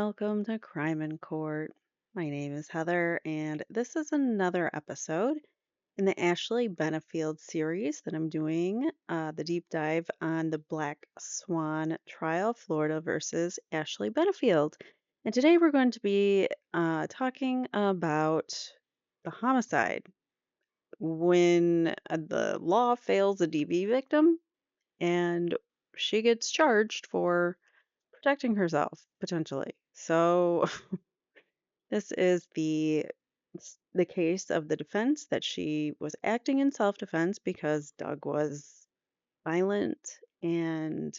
welcome to Crime in Court. My name is Heather, and this is another episode in the Ashley Benefield series that I'm doing, the deep dive on the Black Swan trial, Florida versus Ashley Benefield. And today we're going to be talking about the homicide when the law fails a DV victim and she gets charged for protecting herself potentially. So this is the case of the defense that she was acting in self-defense because Doug was violent and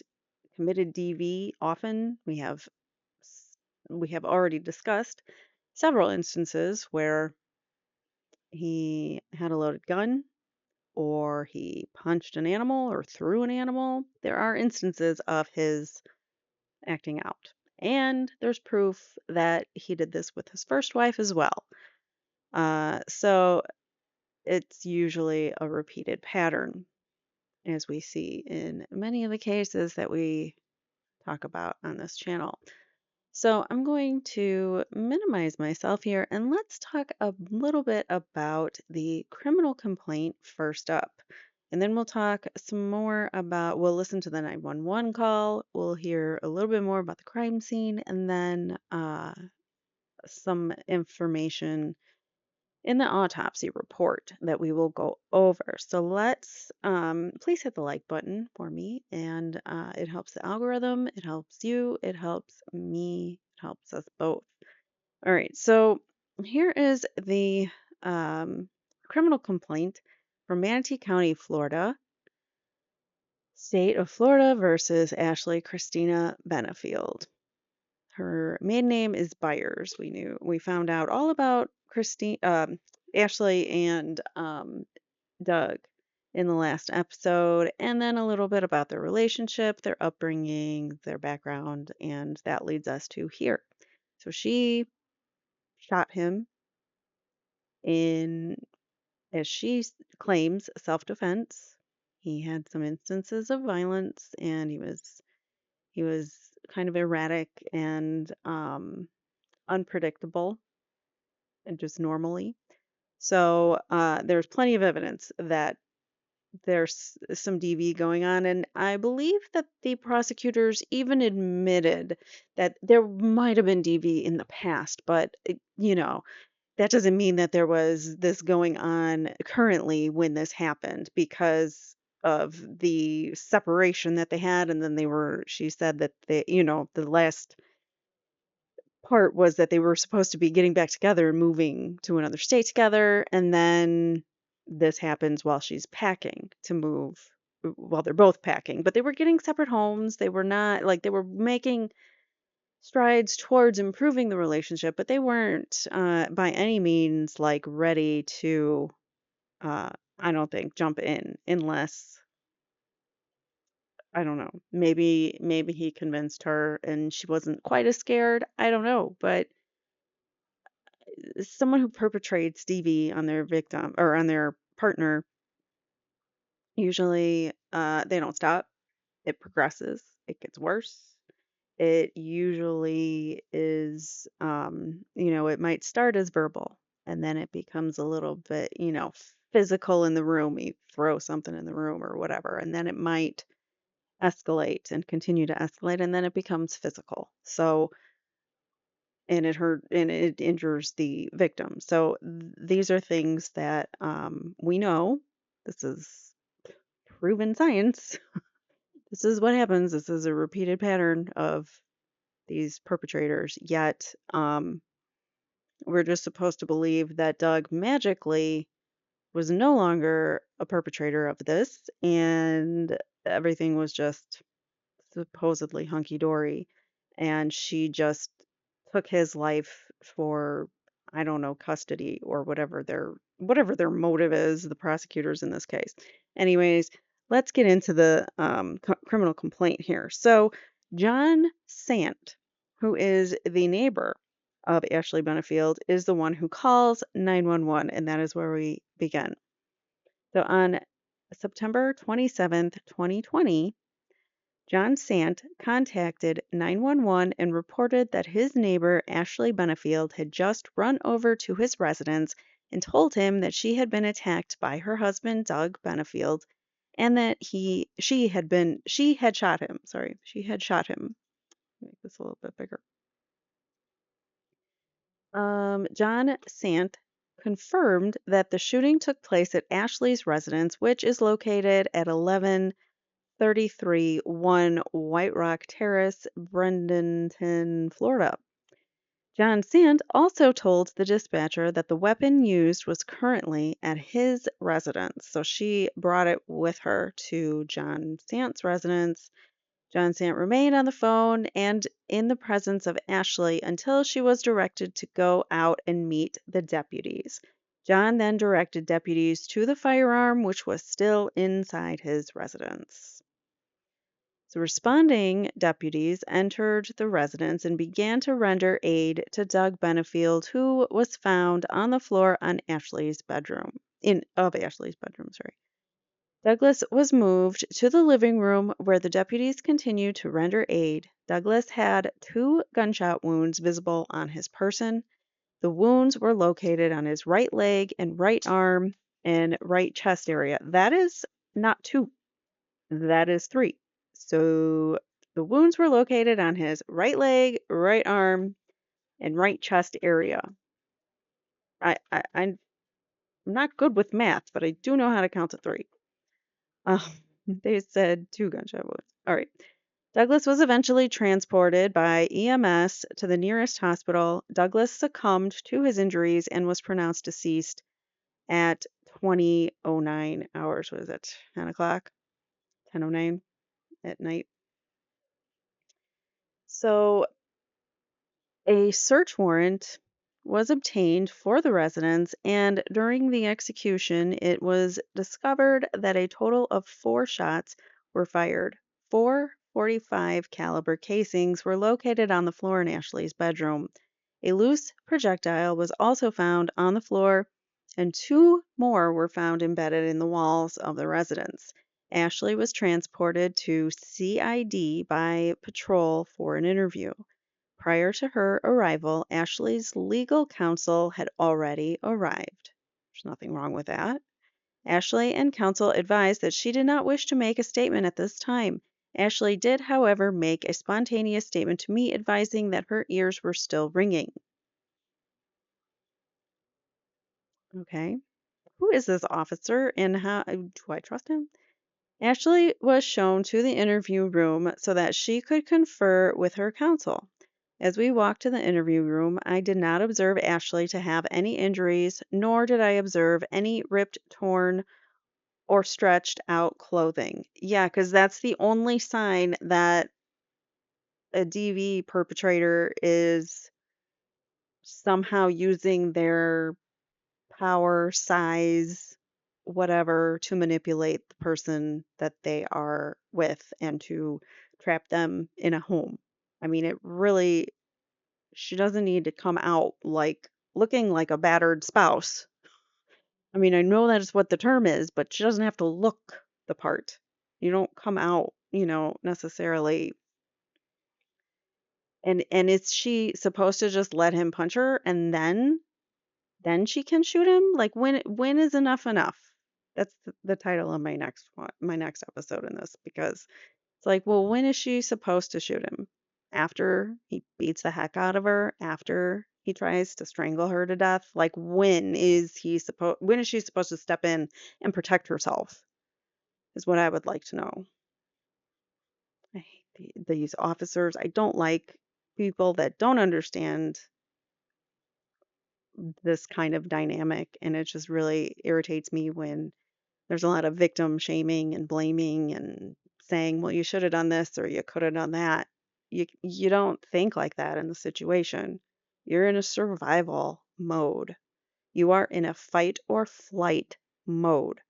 committed DV often. We have already discussed several instances where he had a loaded gun or he punched an animal or threw an animal. There are instances of his acting out. And there's proof that he did this with his first wife as well. So it's usually a repeated pattern, as we see in many of the cases that we talk about on this channel. So I'm going to minimize myself here and let's talk a little bit about the criminal complaint first up. And then we'll talk some more about, we'll listen to the 911 call, we'll hear a little bit more about the crime scene, and then some information in the autopsy report that we will go over. So let's please hit the like button for me, and it helps the algorithm, it helps you, it helps me, it helps us both. All right, so here is the criminal complaint from Manatee County, Florida, state of Florida versus Ashley Christina Benefield. Her maiden name is Byers. We found out all about Ashley and Doug in the last episode, and then a little bit about their relationship, their upbringing, their background, and that leads us to here. So she shot him in, as claims, self-defense. He had some instances of violence, and he was kind of erratic and unpredictable, and just normally. So there's plenty of evidence that there's some DV going on, and I believe that the prosecutors even admitted that there might have been DV in the past, but that doesn't mean that there was this going on currently when this happened because of the separation that they had, and then she said that the last part was that they were supposed to be getting back together and moving to another state together, and then this happens while she's packing to move while they're both packing. But they were getting separate homes. They were not like they were making strides towards improving the relationship, but they weren't by any means like ready to I don't think jump in unless I don't know. Maybe he convinced her and she wasn't quite as scared. I don't know, but someone who perpetrates DV on their victim or on their partner, usually they don't stop. It progresses. It gets worse. It usually is, it might start as verbal and then it becomes a little bit, physical in the room. You throw something in the room or whatever, and then it might escalate and continue to escalate, and then it becomes physical. So and it injures the victim. So these are things that we know. This is proven science. This is what happens. This is a repeated pattern of these perpetrators. Yet we're just supposed to believe that Doug magically was no longer a perpetrator of this, and everything was just supposedly hunky dory, and she just took his life for, I don't know, custody or whatever their motive is, the prosecutors in this case. Anyways, let's get into the criminal complaint here. So John Sant, who is the neighbor of Ashley Benefield, is the one who calls 911, and that is where we begin. So on September 27th, 2020, John Sant contacted 911 and reported that his neighbor, Ashley Benefield, had just run over to his residence and told him that she had been attacked by her husband, Doug Benefield, and that she had shot him. Sorry, she had shot him. Make this a little bit bigger. John Sant confirmed that the shooting took place at Ashley's residence, which is located at 1133 1 White Rock Terrace, Bradenton, Florida. John Sant also told the dispatcher that the weapon used was currently at his residence. So she brought it with her to John Sant's residence. John Sant remained on the phone and in the presence of Ashley until she was directed to go out and meet the deputies. John then directed deputies to the firearm, which was still inside his residence. So, responding deputies entered the residence and began to render aid to Doug Benefield, who was found on the floor on Ashley's bedroom. Ashley's bedroom, sorry. Douglas was moved to the living room where the deputies continued to render aid. Douglas had 2 gunshot wounds visible on his person. The wounds were located on his right leg and right arm and right chest area. That is not 2, that is 3. So the wounds were located on his right leg, right arm, and right chest area. I'm not good with math, but I do know how to count to 3. Um, they said 2 gunshot wounds. All right. Douglas was eventually transported by EMS to the nearest hospital. Douglas succumbed to his injuries and was pronounced deceased at 20:09 hours. What is it? 10 o'clock? 10:09 at night. So a search warrant was obtained for the residence, and during the execution, it was discovered that a total of 4 shots were fired. 4.45 caliber casings were located on the floor in Ashley's bedroom. A loose projectile was also found on the floor, and 2 more were found embedded in the walls of the residence. Ashley was transported to CID by patrol for an interview. Prior to her arrival, Ashley's legal counsel had already arrived. There's nothing wrong with that. Ashley and counsel advised that she did not wish to make a statement at this time. Ashley did, however, make a spontaneous statement to me advising that her ears were still ringing. Okay. Who is this officer and how do I trust him? Ashley was shown to the interview room so that she could confer with her counsel. As we walked to the interview room, I did not observe Ashley to have any injuries, nor did I observe any ripped, torn, or stretched out clothing. Yeah, because that's the only sign that a DV perpetrator is somehow using their power, size, whatever to manipulate the person that they are with and to trap them in a home. I mean, it really, she doesn't need to come out like looking like a battered spouse. I mean, I know that's what the term is, but she doesn't have to look the part. You don't come out, necessarily. And is she supposed to just let him punch her and then she can shoot him? Like when is enough enough? That's the title of my next episode in this because it's like, well, when is she supposed to shoot him? After he beats the heck out of her, after he tries to strangle her to death? Like when is she supposed to step in and protect herself? Is what I would like to know. I hate these officers. I don't like people that don't understand this kind of dynamic, and it just really irritates me when there's a lot of victim shaming and blaming and saying, well, you should have done this or you could have done that. You don't think like that in the situation. You're in a survival mode. You are in a fight or flight mode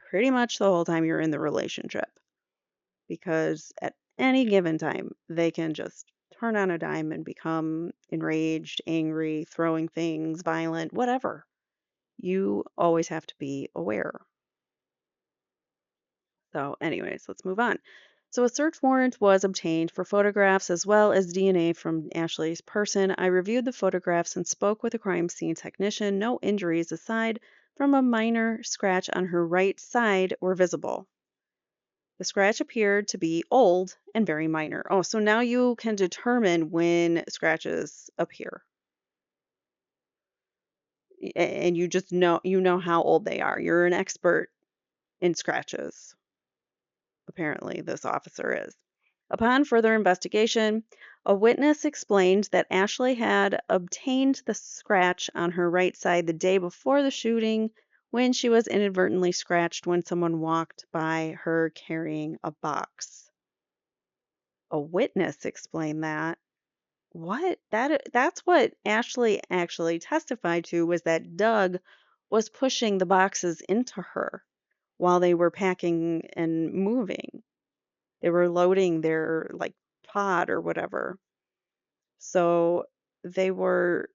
pretty much the whole time you're in the relationship because at any given time they can just turn on a dime and become enraged, angry, throwing things, violent, whatever. You always have to be aware. So, anyways, let's move on. So a search warrant was obtained for photographs as well as DNA from Ashley's person. I reviewed the photographs and spoke with a crime scene technician. No injuries aside from a minor scratch on her right side were visible. The scratch appeared to be old and very minor. Oh, so now you can determine when scratches appear. And you just know how old they are. You're an expert in scratches. Apparently, this officer is. Upon further investigation, a witness explained that Ashley had obtained the scratch on her right side the day before the shooting when she was inadvertently scratched when someone walked by her carrying a box. A witness explained that. What? That's what Ashley actually testified to, was that Doug was pushing the boxes into her while they were packing and moving. They were loading their like pod or whatever. So they were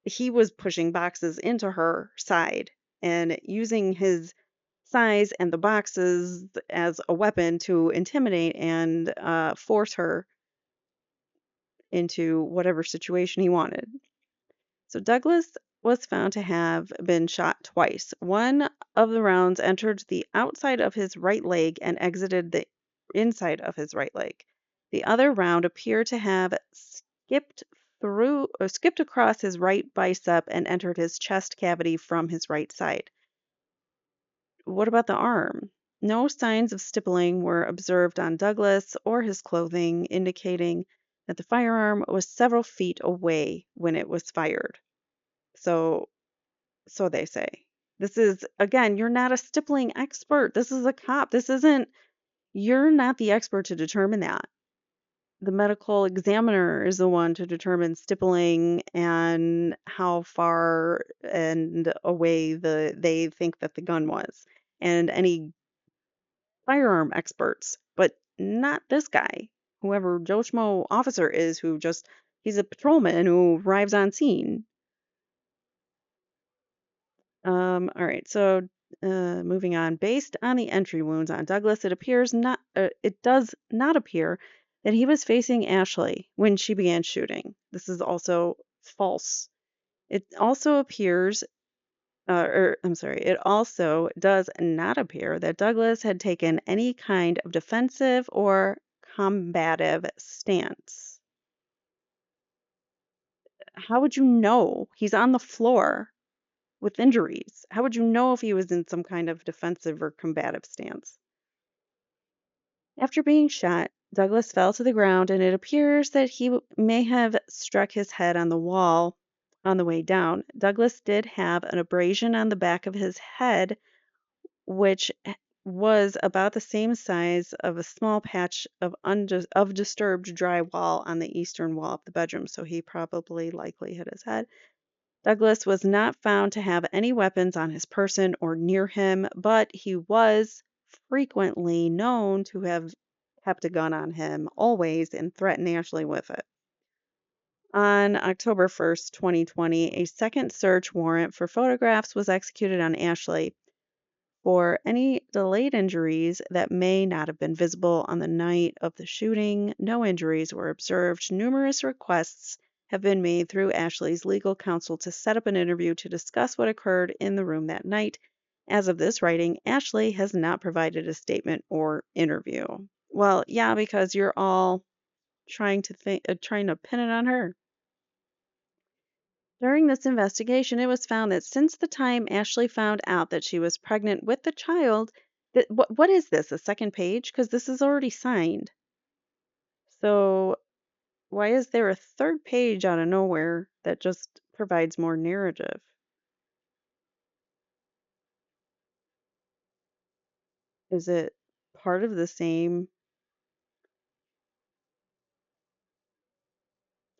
he was pushing boxes into her side and using his size and the boxes as a weapon to intimidate and force her into whatever situation he wanted. So Douglas was found to have been shot twice. One of the rounds entered the outside of his right leg and exited the inside of his right leg. The other round appeared to have skipped across his right bicep and entered his chest cavity from his right side. What about the arm? No signs of stippling were observed on Douglas or his clothing, indicating that the firearm was several feet away when it was fired. So so they say. This is, again, you're not a stippling expert. This is a cop. You're not the expert to determine that. The medical examiner is the one to determine stippling and how far and away they think that the gun was, and any firearm experts, but not this guy. Whoever Joe Schmo officer is, he's a patrolman who arrives on scene. All right, so moving on. Based on the entry wounds on Douglas, it does not appear that he was facing Ashley when she began shooting. This is also false. It also appears, it also does not appear that Douglas had taken any kind of defensive or combative stance. How would you know? He's on the floor with injuries. How would you know if he was in some kind of defensive or combative stance? After being shot, Douglas fell to the ground, and it appears that may have struck his head on the wall on the way down. Douglas did have an abrasion on the back of his head, which was about the same size of a small patch of disturbed drywall on the eastern wall of the bedroom, so he probably likely hit his head. Douglas was not found to have any weapons on his person or near him, but he was frequently known to have kept a gun on him always and threatened Ashley with it. On October 1st, 2020, a second search warrant for photographs was executed on Ashley for any delayed injuries that may not have been visible on the night of the shooting. No injuries were observed. Numerous requests have been made through Ashley's legal counsel to set up an interview to discuss what occurred in the room that night. As of this writing, Ashley has not provided a statement or interview. Well, yeah, because you're all trying to pin it on her. During this investigation, it was found that since the time Ashley found out that she was pregnant with the child, what is this, a second page? Because this is already signed. So why is there a third page out of nowhere that just provides more narrative? Is it part of the same?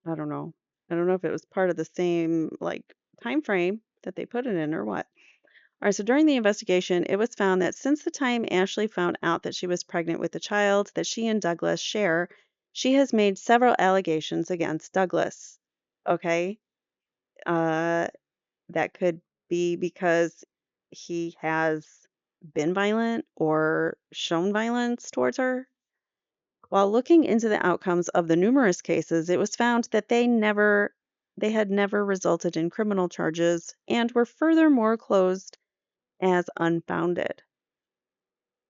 I don't know. I don't know if it was part of the same like time frame that they put it in or what. All right, so during the investigation, it was found that since the time Ashley found out that she was pregnant with the child that she and Douglas share, she has made several allegations against Douglas. Okay, uh, that could be because he has been violent or shown violence towards her. While looking into the outcomes of the numerous cases, it was found that they had never resulted in criminal charges and were furthermore closed as unfounded.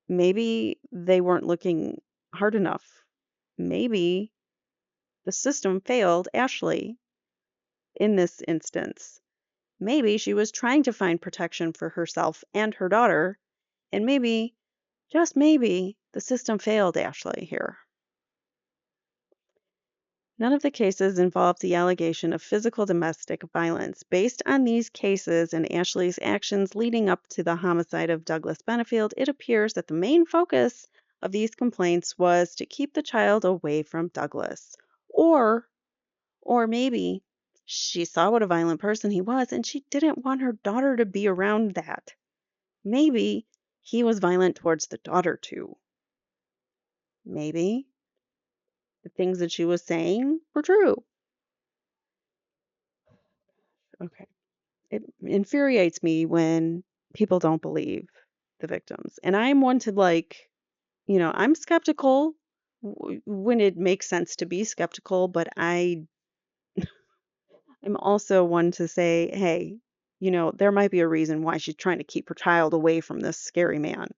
Maybe they weren't looking hard enough. Maybe the system failed Ashley in this instance. Maybe she was trying to find protection for herself and her daughter, and maybe, just maybe, the system failed Ashley here. None of the cases involved the allegation of physical domestic violence. Based on these cases and Ashley's actions leading up to the homicide of Douglas Benefield, it appears that the main focus of these complaints was to keep the child away from Douglas. Or maybe she saw what a violent person he was and she didn't want her daughter to be around that. Maybe he was violent towards the daughter too. Maybe the things that she was saying were true. Okay. It infuriates me when people don't believe the victims. And I'm one to I'm skeptical when it makes sense to be skeptical, but I'm also one to say, hey, there might be a reason why she's trying to keep her child away from this scary man.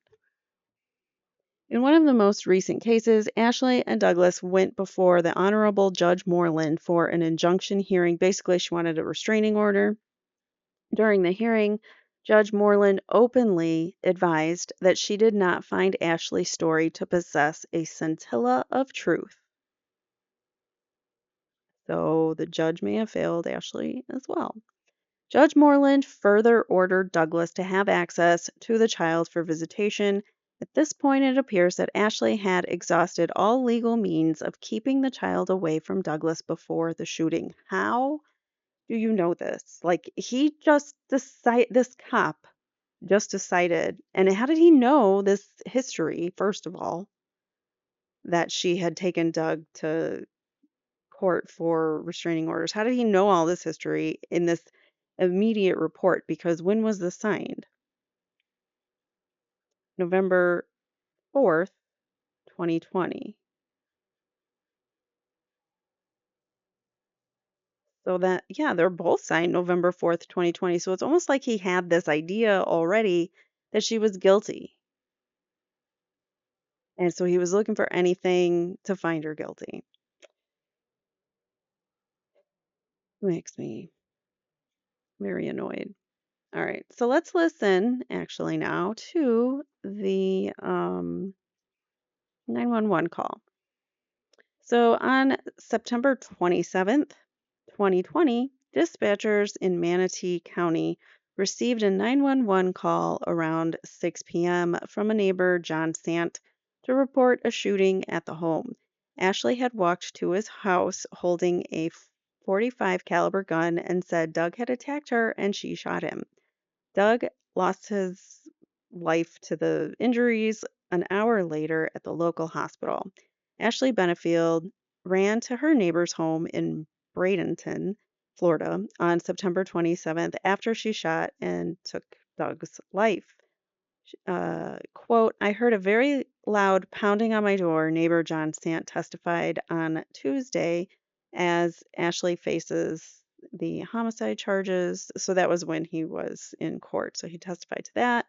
In one of the most recent cases, Ashley and Douglas went before the Honorable Judge Moreland for an injunction hearing. Basically, she wanted a restraining order. During the hearing, Judge Moreland openly advised that she did not find Ashley's story to possess a scintilla of truth. So the judge may have failed Ashley as well. Judge Moreland further ordered Douglas to have access to the child for visitation. At this point, it appears that Ashley had exhausted all legal means of keeping the child away from Douglas before the shooting. How do you know this? This cop just decided, and how did he know this history, first of all, that she had taken Doug to court for restraining orders? How did he know all this history in this immediate report? Because when was this signed? November 4th, 2020. So that, yeah, they're both signed November 4th, 2020. So it's almost like he had this idea already that she was guilty. And so he was looking for anything to find her guilty. Makes me very annoyed. All right, so let's listen actually now to the 911 call. So on September 27th, 2020, dispatchers in Manatee County received a 911 call around 6 p.m. from a neighbor, John Sant, to report a shooting at the home. Ashley had walked to his house holding a .45 caliber gun and said Doug had attacked her and she shot him. Doug lost his life to the injuries an hour later at the local hospital. Ashley Benefield ran to her neighbor's home in Bradenton, Florida, on September 27th after she shot and took Doug's life. Quote, I heard a very loud pounding on my door, neighbor John Sant testified on Tuesday as Ashley faces the homicide charges. So that was when he was in court. So he testified to that.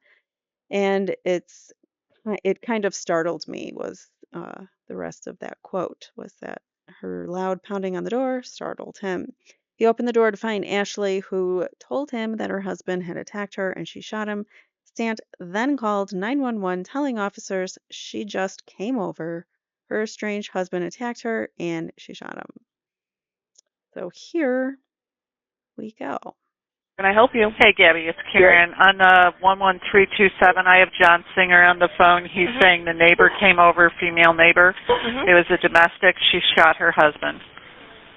And it kind of startled me was the rest of that quote was that her loud pounding on the door startled him. He opened the door to find Ashley, who told him that her husband had attacked her and she shot him. Stant then called 911, telling officers she just came over. Her estranged husband attacked her and she shot him. So here we go. Can I help you? Hey, Gabby, it's Karen. On 11327, I have John Singer on the phone. He's saying the neighbor came over, female neighbor. It was a domestic. She shot her husband.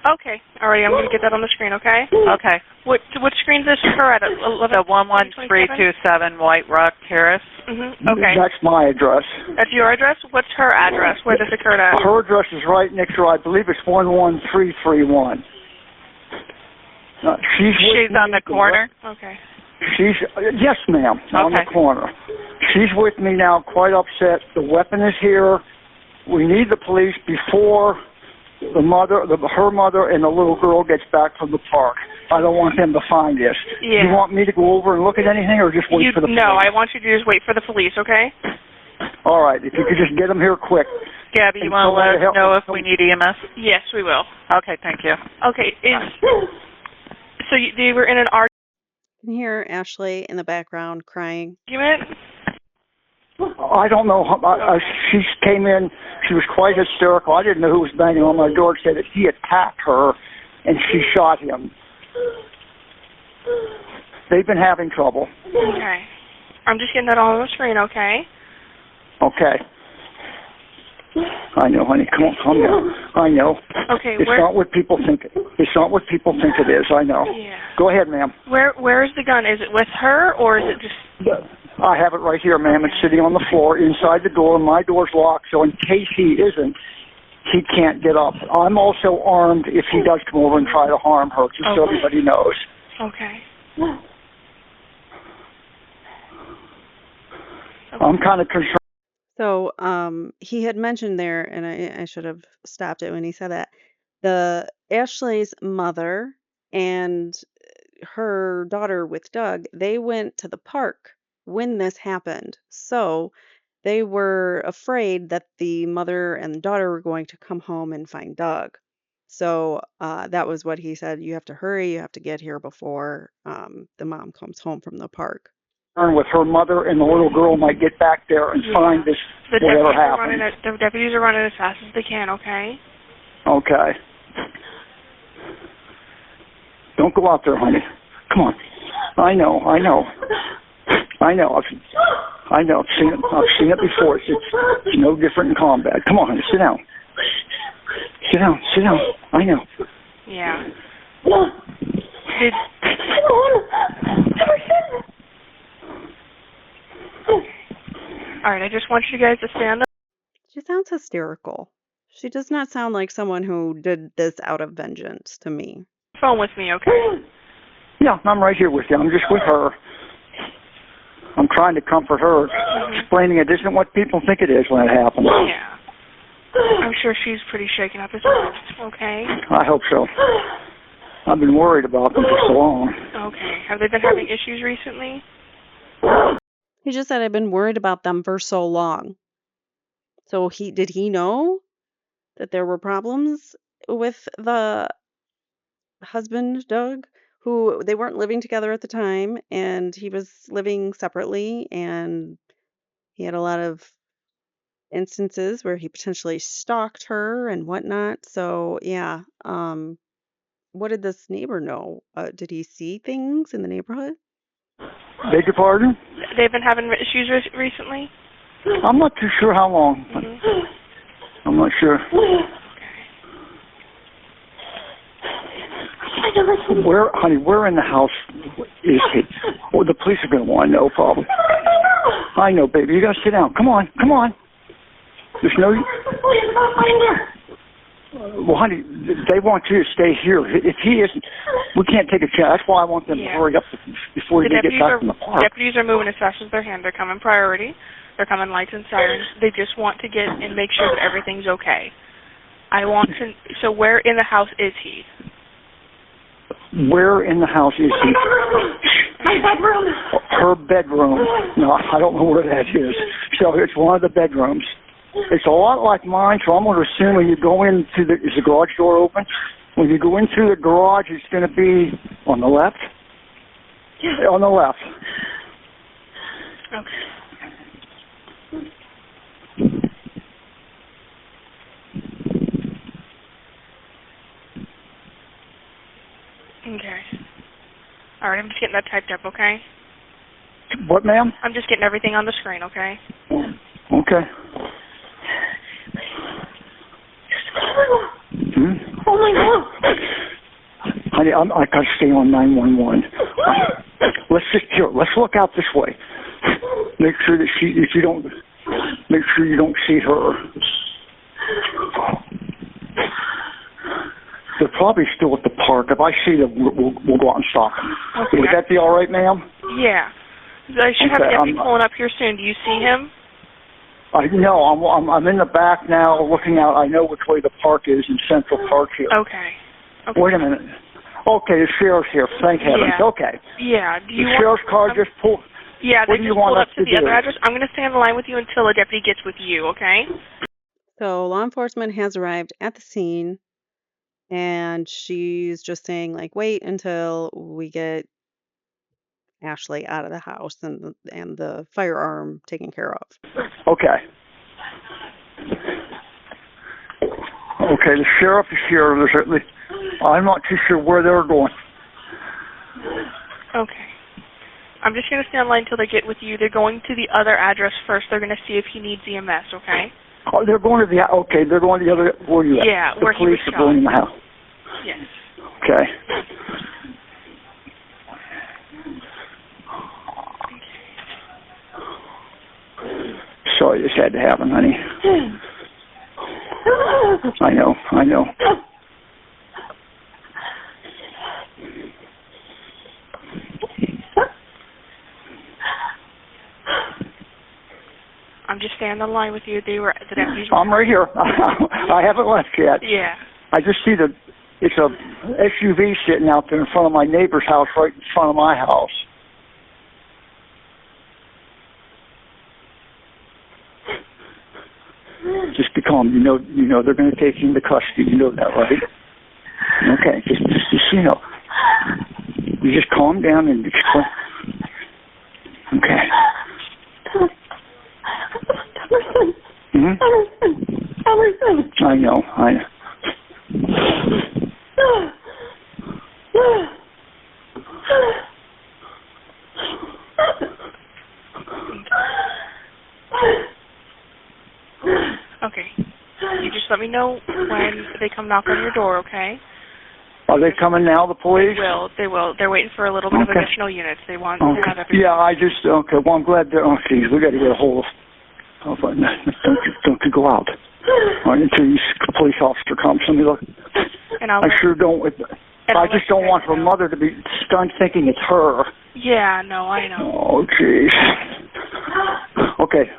Okay. All right, I'm going to get that on the screen, okay? Okay. What screen does she occur at? The 11327 White Rock Terrace. Okay. That's my address. That's your address? What's her address? Where does it occur at? Her address is right next to her. I believe it's 11331. She's on the corner? Okay. Yes, ma'am. On the corner. She's with me now, quite upset. The weapon is here. We need the police before her mother and the little girl gets back from the park. I don't want them to find this. Yeah. You want me to go over and look at anything, or just wait for the police? No, I want you to just wait for the police, okay? All right, if you could just get them here quick. Gabby, you want to let us know if we need EMS? Yes, we will. Okay, thank you. Okay, so they were in an You can hear Ashley in the background crying. argument? I don't know. She came in. She was quite hysterical. I didn't know who was banging on my door. Said that he attacked her, and she shot him. They've been having trouble. Okay. I'm just getting that all on the screen, okay? Okay. I know, honey. Come on, calm down. I know. Okay, It's not what people think. It's not what people think it is. I know. Yeah. Go ahead, ma'am. Where is the gun? Is it with her, or is it just... I have it right here, ma'am. It's sitting on the floor inside the door. My door's locked, so in case he isn't, he can't get up. I'm also armed if he does come over and try to harm her, just so everybody knows. Okay. I'm kind of concerned. So he had mentioned there, and I should have stopped it when he said that, the Ashley's mother and her daughter with Doug, they went to the park when this happened. So they were afraid that the mother and the daughter were going to come home and find Doug. So that was what he said. You have to hurry. You have to get here before the mom comes home from the park. With her mother and the little girl might get back there and find this, whatever happened. The deputies are running as fast as they can, okay? Okay. Don't go out there, honey. Come on. I know. I know. I've seen it before. It's no different in combat. Come on, honey. Sit down. Sit down. I know. Yeah. All right, I just want you guys to stand up. She sounds hysterical. She does not sound like someone who did this out of vengeance to me. Phone with me, okay? Yeah, I'm right here with you. I'm just with her. I'm trying to comfort her, explaining it isn't what people think it is when it happens. Yeah. I'm sure she's pretty shaken up as well, okay? I hope so. I've been worried about them for so long. Okay. Have they been having issues recently? He just said I've been worried about them for so long. So did he know that there were problems with the husband, Doug, who they weren't living together at the time, and he was living separately, and he had a lot of instances where he potentially stalked her and whatnot. So yeah, what did this neighbor know? Did he see things in the neighborhood? Beg your pardon? They've been having issues recently? I'm not too sure how long. I'm not sure. Where in the house is he? Oh, the police are going to want to know, probably. I know, baby. You got to sit down. Come on. There's no... Well, honey, they want you to stay here. If he isn't, we can't take a chance. That's why I want them to hurry up before they get back from the park. Deputies are moving as fast as they can. They're coming priority. They're coming lights and sirens. They just want to get and make sure that everything's okay. So where in the house is he? Where in the house is he? My bedroom. Her bedroom. No, I don't know where that is. So it's one of the bedrooms. It's a lot like mine, so I'm going to assume when you go into is the garage door open? When you go into the garage, it's going to be on the left? Yeah. On the left. Okay. Okay. All right, I'm just getting that typed up, okay? What, ma'am? I'm just getting everything on the screen, okay? Okay. Oh my God! Honey, I got to stay on 911. Let's look out this way. Make sure that make sure you don't see her. They're probably still at the park. If I see them, we'll go out and stop them. Okay. Would that be all right, ma'am? Yeah. I should have a Okay, deputy pulling up here soon. Do you see him? no, I'm in the back now, looking out. I know which way the park is in Central Park here. Okay. Wait a minute. Okay, the sheriff's here. Thank heavens. Yeah. Okay. Yeah. Do you The want? sheriff's car just pulled. Yeah, What they do you just want pulled us up to to the do? other address. I'm going to stay on the line with you until a deputy gets with you. Okay? So law enforcement has arrived at the scene, and she's just saying, like, wait until we get Ashley out of the house and the firearm taken care of. Okay. Okay, the sheriff is here. I'm not too sure where they're going. Okay. I'm just going to stay on line until they get with you. They're going to the other address first. They're going to see if he needs EMS. Okay? Oh, they're going to the. Okay, they're going to the other. Where are you at? Yeah, the where he police was are going in the shot. house. Yes. Okay. Sorry this had to happen, honey. I know. I'm just staying on the line with you. The deputies. I'm right here. I haven't left yet. Yeah. I just see it's a SUV sitting out there in front of my neighbor's house, right in front of my house. Just be calm. You know they're going to take you into custody. You know that, right? Okay, just you know. You just calm down and explain. Okay. Emerson. I know. Okay. You just let me know when they come knock on your door, okay? Are they coming now, the police? They will. They're waiting for a little bit of Okay. additional units. They want Okay. to have everything. Yeah, okay, well, I'm glad they're, okay, we got to get a hold of, don't you go out. All right, until the police officer comes. Let me look. And I'll I sure don't, I just don't want her mother to be stunned thinking it's her. Yeah, no, I know. Oh, jeez. Okay.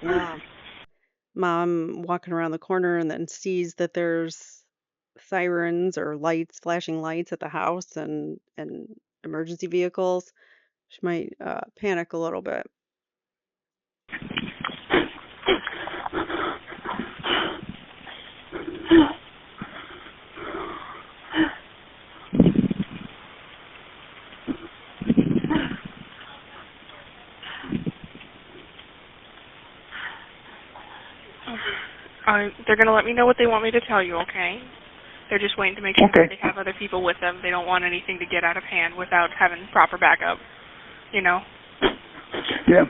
Yeah. Mom walking around the corner and then sees that there's sirens or lights, flashing lights at the house and emergency vehicles. She might panic a little bit. They're going to let me know what they want me to tell you, okay? They're just waiting to make sure that Okay. they have other people with them. They don't want anything to get out of hand without having proper backup, you know? Yeah.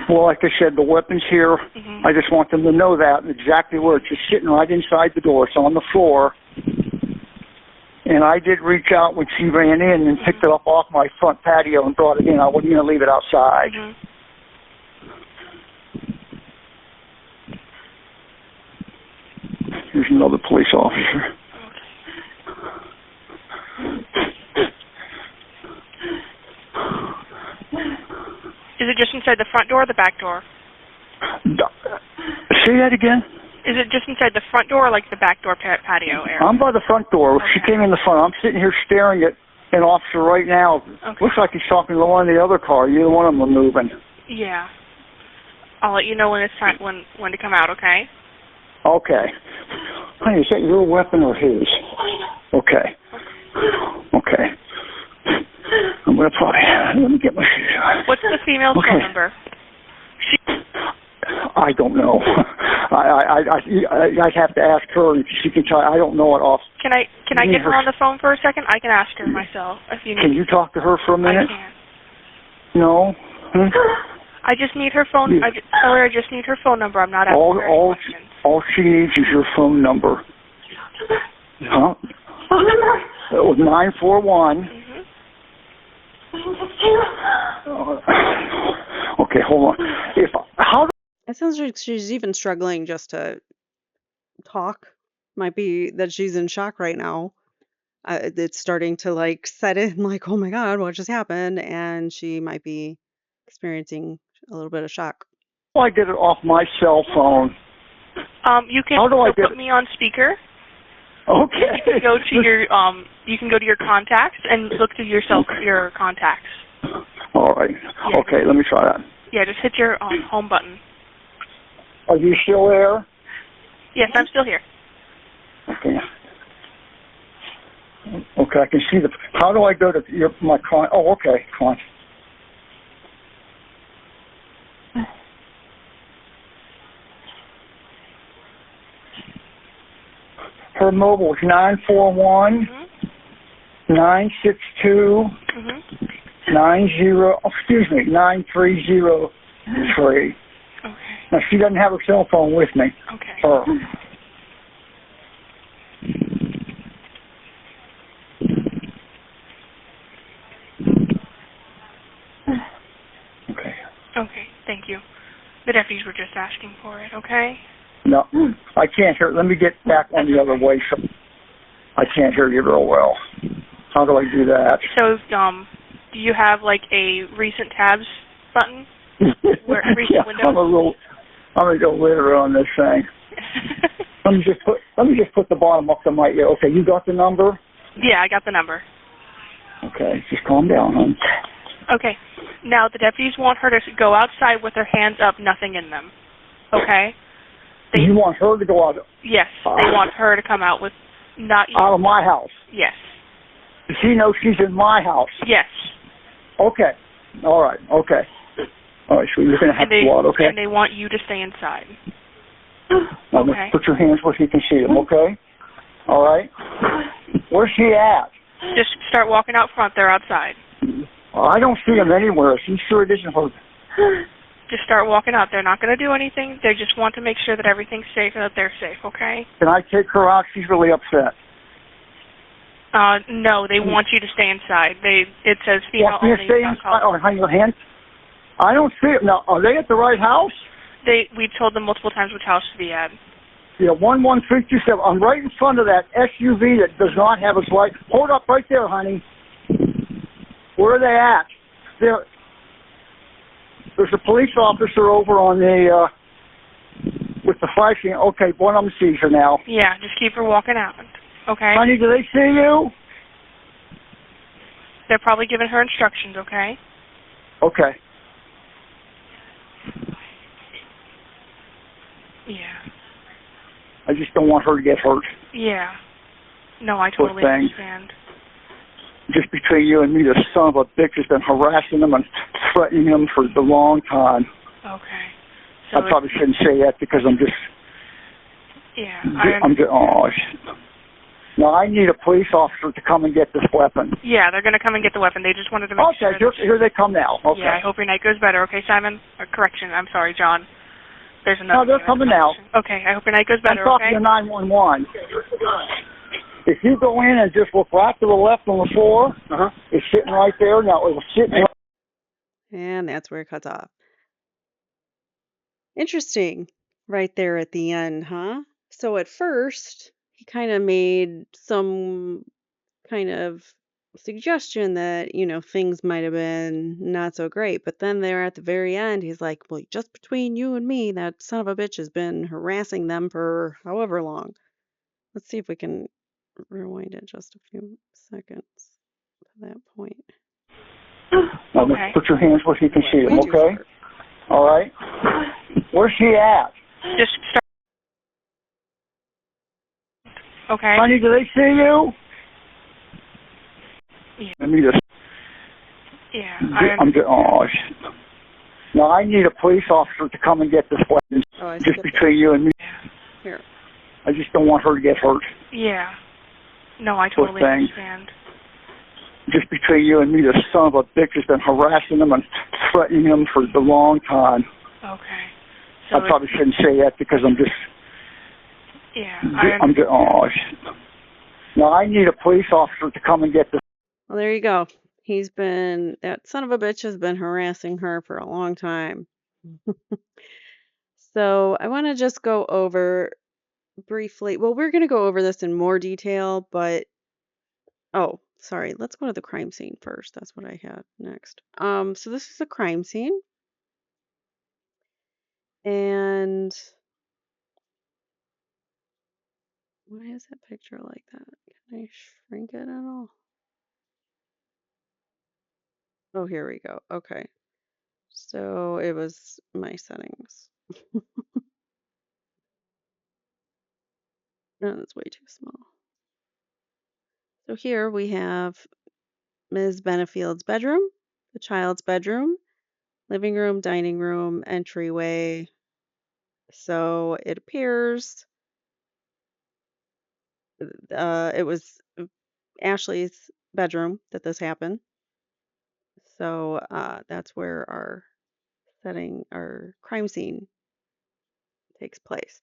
Well, like I said, the weapon's here. Mm-hmm. I just want them to know that exactly where it's just sitting right inside the door. It's on the floor. And I did reach out when she ran in and picked it up off my front patio and brought it in. I wasn't going to leave it outside. Mm-hmm. Here's another police officer. Is it just inside the front door or the back door? Say that again? Is it just inside the front door or like the back door patio area? I'm by the front door. Okay. She came in the front. I'm sitting here staring at an officer right now. Okay. Looks like he's talking to one of the other car. Either one of them are moving. Yeah. I'll let you know when it's time when to come out, okay? Okay. Honey, is that your weapon or his? Okay. I'm going to probably... Let me get my shoes on. What's the female's phone number? I don't know. I'd have to ask her if she can tell. I don't know it off. Can I get her on the phone for a second? I can ask her myself if you need. Can you talk to her for a minute? I can. No? I just need her phone. I just need her phone number. I'm not asking her any questions. All she needs is your phone number. Huh? Phone number? It was 941. Okay, hold on. It sounds like she's even struggling just to talk. Might be that she's in shock right now. It's starting to like set in, like, oh my God, what just happened? And she might be experiencing a little bit of shock. How do I get it off my cell phone? You can How do I so get put it? me on speaker. Okay. You can go to your you can go to your contacts and look through your contacts. All right. Yeah. Okay, let me try that. Yeah, just hit your home button. Are you still there? Yes, I'm still here. Okay. Okay, I can see the. How do I go to my con? Oh, okay, con. Her mobile is 941 962 9303. Okay. Now she doesn't have her cell phone with me. Okay. Her. Okay. Okay, thank you. The deputies were just asking for it, okay? No, I can't hear. Let me get back on the other way. So I can't hear you real well. How do I do that? So, do you have like a recent tabs button? Where recent windows? I'm gonna go later on this thing. Let me just put the bottom up to my ear. Okay, you got the number? Yeah, I got the number. Okay, just calm down, hon. Okay. Now the deputies want her to go outside with her hands up, nothing in them. Okay? You want her to go out? Yes, they want her to come out with not out of my house. Yes. Does she know she's in my house? Yes. Okay. All right. Okay. All right. So you're gonna have to go out. Okay. And they want you to stay inside. Now, okay. Put your hands where she can see them. Okay. All right. Where's she at? Just start walking out front. They're outside. I don't see them anywhere. Are you sure it isn't her? Just start walking out. They're not going to do anything. They just want to make sure that everything's safe and that they're safe, okay? Can I take her out? She's really upset. No, they want you to stay inside. It says female only. Want me to stay inside? Oh, hang your hand. I don't see it. Now, are they at the right house? We've told them multiple times which house to be at. Yeah, 11327. I'm right in front of that SUV that does not have its light. Hold up right there, honey. Where are they at? There's a police officer over on the, with the flashing. Okay, one of them sees her now. Yeah, just keep her walking out. Okay? Honey, do they see you? They're probably giving her instructions, okay? Okay. Yeah. I just don't want her to get hurt. Yeah. No, I totally understand. Just between you and me, the son of a bitch has been harassing them and threatening them for a long time. Okay. So I probably shouldn't say that because I'm just... Yeah. Now, I need a police officer to come and get this weapon. Yeah, they're going to come and get the weapon. They just wanted to make sure. Okay, here they come now. Okay. Yeah, I hope your night goes better. Okay, Simon? Correction, I'm sorry, John. There's another. No, they're coming now. Okay, I hope your night goes better, I'm talking to 911. If you go in and just look right to the left on the floor, it's sitting right there. Now, it was sitting right. And that's where it cuts off. Interesting right there at the end, huh? So at first, he kind of made some kind of suggestion that, things might have been not so great. But then there at the very end, he's like, well, just between you and me, that son of a bitch has been harassing them for however long. Let's see if we can rewind it just a few seconds to that point. Okay. Put your hands where she can see them, okay? All right. Where's she at? Just start. Okay. Honey, do they see you? Yeah. Let me just... Yeah. Now, I need a police officer to come and get this weapon. Just between you and me. Here. I just don't want her to get hurt. Yeah. No, I totally understand. Just between you and me, the son of a bitch has been harassing them and threatening them for a long time. Okay. So I probably shouldn't say that because I'm just... Yeah. Now, I need a police officer to come and get this. Well, there you go. That son of a bitch has been harassing her for a long time. So I want to just go over briefly. Well, we're going to go over this in more detail, but Oh, sorry. Let's go to the crime scene first. That's what I had next. So this is a crime scene, and why is that picture like that? Can I shrink it at all? Oh, here we go. Okay. So it was my settings. No, that's way too small. So here we have Ms. Benefield's bedroom, the child's bedroom, living room, dining room, entryway. So it appears it was Ashley's bedroom that this happened. So that's where our crime scene takes place.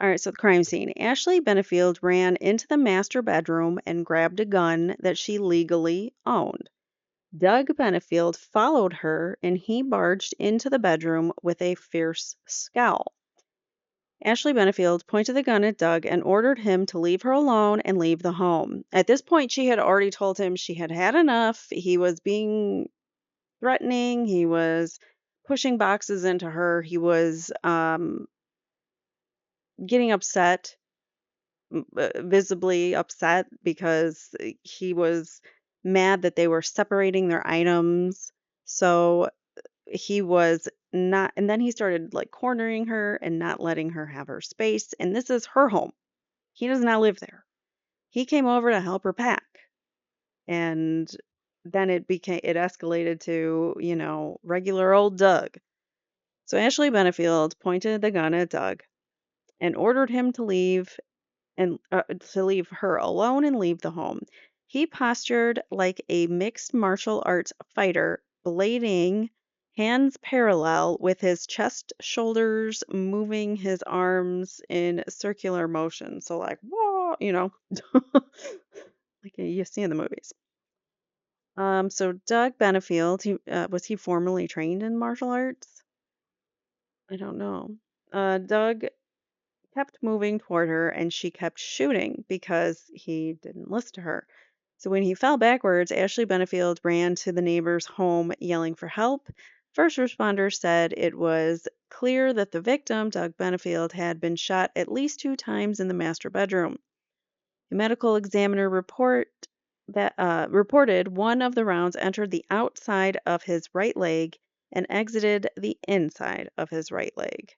All right, so the crime scene. Ashley Benefield ran into the master bedroom and grabbed a gun that she legally owned. Doug Benefield followed her and he barged into the bedroom with a fierce scowl. Ashley Benefield pointed the gun at Doug and ordered him to leave her alone and leave the home. At this point, she had already told him she had had enough. He was being threatening, he was pushing boxes into her, he was getting upset, visibly upset because he was mad that they were separating their items. So he was not, and then he started like cornering her and not letting her have her space. And this is her home. He does not live there. He came over to help her pack. And then it escalated to, regular old Doug. So Ashley Benefield pointed the gun at Doug and ordered him to leave her alone and leave the home. He postured like a mixed martial arts fighter, blading hands parallel with his chest, shoulders, moving his arms in circular motion. So like, whoa, like you see in the movies. So Doug Benefield, was he formally trained in martial arts? I don't know. Doug kept moving toward her and she kept shooting because he didn't listen to her. So when he fell backwards, Ashley Benefield ran to the neighbor's home yelling for help. First responders said it was clear that the victim, Doug Benefield, had been shot at least 2 times in the master bedroom. A medical examiner reported one of the rounds entered the outside of his right leg and exited the inside of his right leg.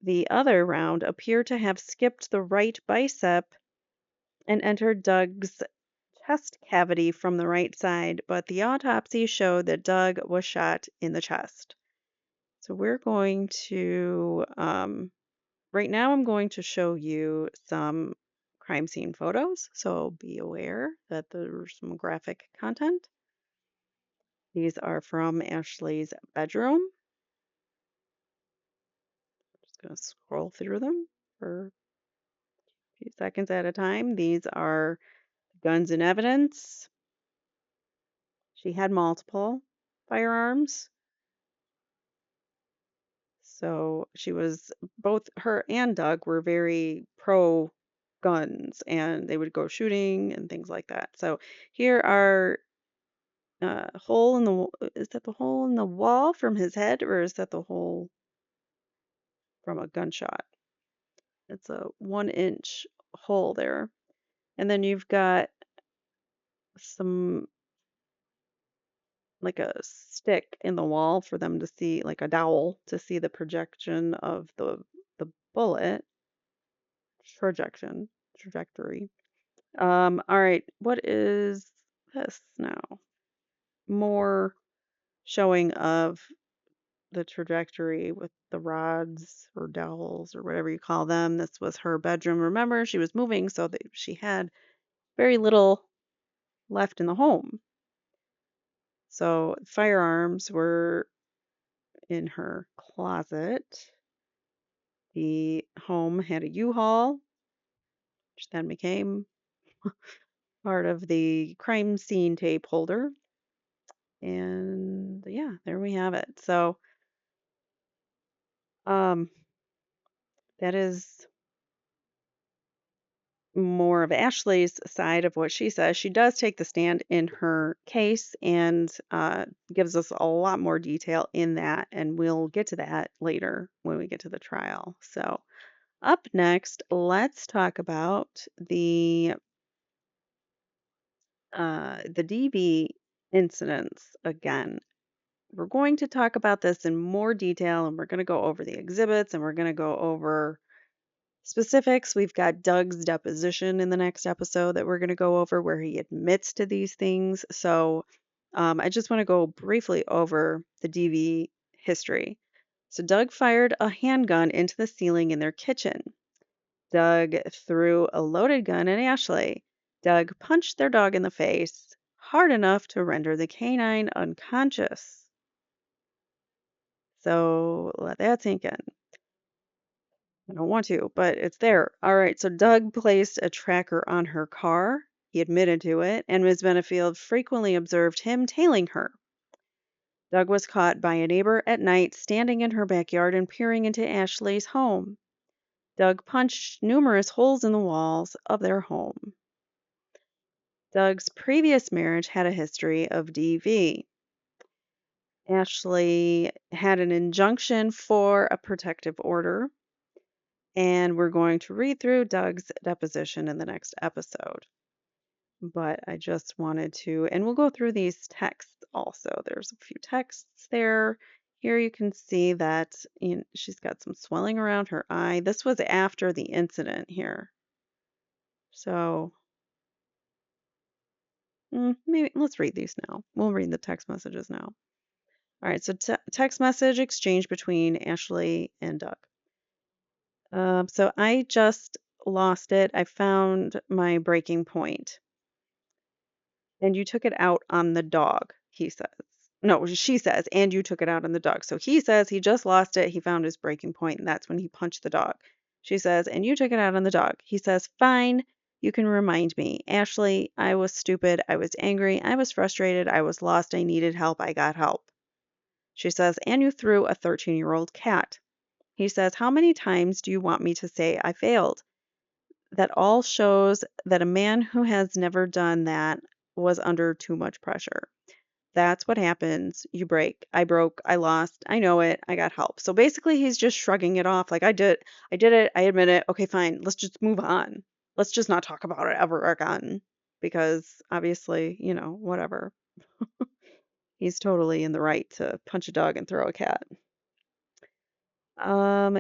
The other round appeared to have skipped the right bicep and entered Doug's chest cavity from the right side, but the autopsy showed that Doug was shot in the chest. So we're going to, right now, I'm going to show you some crime scene photos. So be aware that there's some graphic content. These are from Ashley's bedroom. Just going to scroll through them for a few seconds at a time. These are guns in evidence. She had multiple firearms. So both her and Doug were very pro guns and they would go shooting and things like that. So here are hole in is that the hole in the wall from his head or is that the hole from a gunshot? It's a 1 inch hole there. And then you've got some like a stick in the wall for them to see, like a dowel to see the projection of the bullet trajectory. All right, what is this now? More showing of the trajectory with the rods or dowels or whatever you call them. This was her bedroom. Remember, she was moving, so that she had very little left in the home. So firearms were in her closet. The home had a U-Haul, which then became part of the crime scene tape holder. And yeah, there we have it. So um that is more of Ashley's side of what she says. She does take the stand in her case and gives us a lot more detail in that, and we'll get to that later when we get to the trial. So, up next, let's talk about the DV incidents again. We're going to talk about this in more detail, and we're going to go over the exhibits, and we're going to go over specifics. We've got Doug's deposition in the next episode that we're going to go over where he admits to these things. So I just want to go briefly over the DV history. So Doug fired a handgun into the ceiling in their kitchen. Doug threw a loaded gun at Ashley. Doug punched their dog in the face hard enough to render the canine unconscious. So let that sink in. I don't want to, but it's there. All right, so Doug placed a tracker on her car. He admitted to it, and Ms. Benefield frequently observed him tailing her. Doug was caught by a neighbor at night standing in her backyard and peering into Ashley's home. Doug punched numerous holes in the walls of their home. Doug's previous marriage had a history of DV. Ashley had an injunction for a protective order, and we're going to read through Doug's deposition in the next episode. But I just wanted to, and we'll go through these texts also. There's a few texts there. Here you can see that she's got some swelling around her eye. This was after the incident here. So maybe let's read these now. We'll read the text messages now. All right, so text message exchange between Ashley and Doug. So I just lost it. I found my breaking point. And you took it out on the dog, he says. No, she says, and you took it out on the dog. So he says he just lost it. He found his breaking point, and that's when he punched the dog. She says, and you took it out on the dog. He says, fine, you can remind me. Ashley, I was stupid. I was angry. I was frustrated. I was lost. I needed help. I got help. She says, and you threw a 13-year-old cat. He says, how many times do you want me to say I failed? That all shows that a man who has never done that was under too much pressure. That's what happens. You break. I broke. I lost. I know it. I got help. So basically he's just shrugging it off like I did it. I admit it. Okay, fine. Let's just move on. Let's just not talk about it ever again because obviously, whatever. He's totally in the right to punch a dog and throw a cat. Um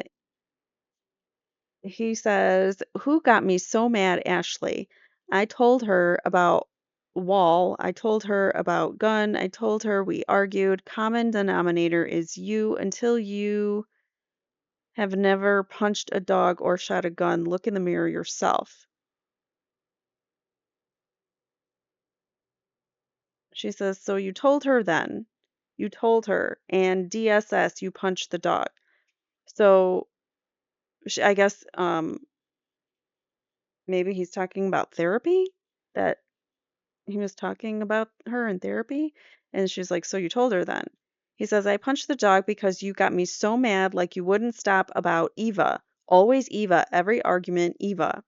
He says, who got me so mad, Ashley? I told her about wall. I told her about gun. I told her we argued. Common denominator is you until you have never punched a dog or shot a gun. Look in the mirror yourself. She says, so you told her then. You told her. And DSS, you punched the dog. So I guess maybe he's talking about therapy, that he was talking about her in therapy. And she's like, so you told her then? He says, I punched the dog because you got me so mad, like you wouldn't stop about Eva. Always Eva. Every argument, Eva.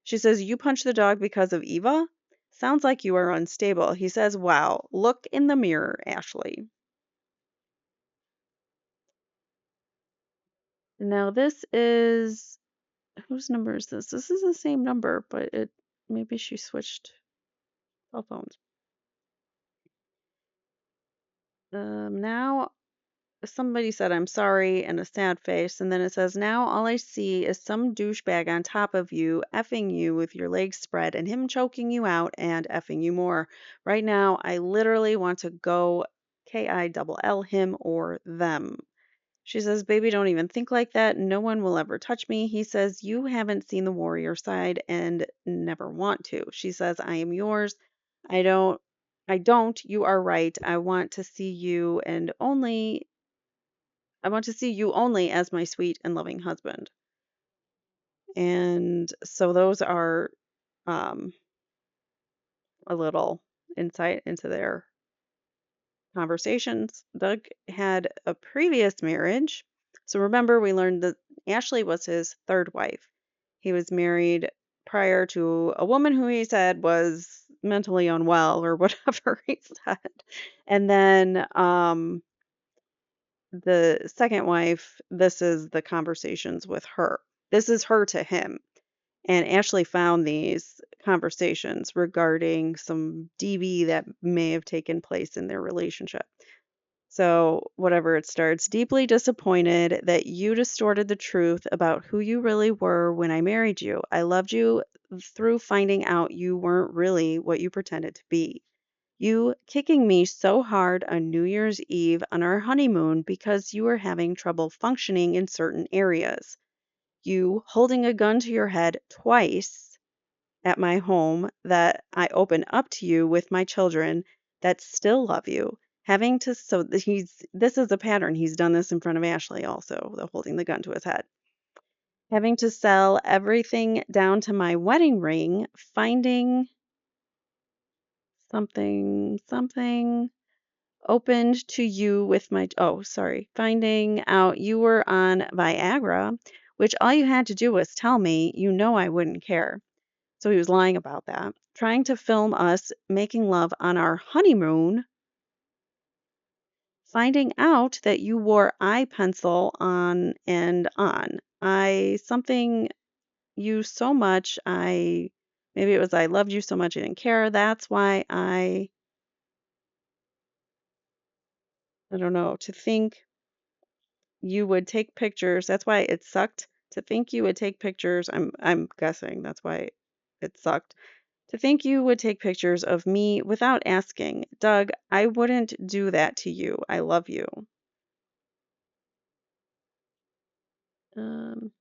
She says, you punched the dog because of Eva? Sounds like you are unstable. He says, wow, look in the mirror, Ashley. Now this is, whose number is this? This is the same number, but maybe she switched cell phones. Now somebody said, I'm sorry, and a sad face. And then it says, now all I see is some douchebag on top of you, effing you with your legs spread, and him choking you out and effing you more. Right now, I literally want to go KILL him or them. She says, baby, don't even think like that. No one will ever touch me. He says, you haven't seen the warrior side and never want to. She says, I am yours. I don't. I don't. You are right. I want to see you only as my sweet and loving husband. And so those are um, a little insight into their conversations. Doug had a previous marriage. So remember, we learned that Ashley was his third wife. He was married prior to a woman who he said was mentally unwell or whatever he said. And then the second wife, this is the conversations with her. This is her to him. And Ashley found these conversations regarding some DV that may have taken place in their relationship. So, whatever it starts, deeply disappointed that you distorted the truth about who you really were when I married you. I loved you through finding out you weren't really what you pretended to be. You kicking me so hard on New Year's Eve on our honeymoon because you were having trouble functioning in certain areas. You holding a gun to your head twice at my home that I open up to you with my children that still love you. Having to, so this is a pattern. He's done this in front of Ashley also, the holding the gun to his head. Having to sell everything down to my wedding ring, finding something opened to you with my, oh, sorry, finding out you were on Viagra, which all you had to do was tell me, you know I wouldn't care. So he was lying about that. Trying to film us making love on our honeymoon, finding out that you wore eye pencil on and on. I something you so much, maybe it was I loved you so much I didn't care. That's why I don't know, to think you would take pictures. That's why it sucked to think you would take pictures. I'm guessing that's why it sucked. To think you would take pictures of me without asking. Doug, I wouldn't do that to you. I love you. Um,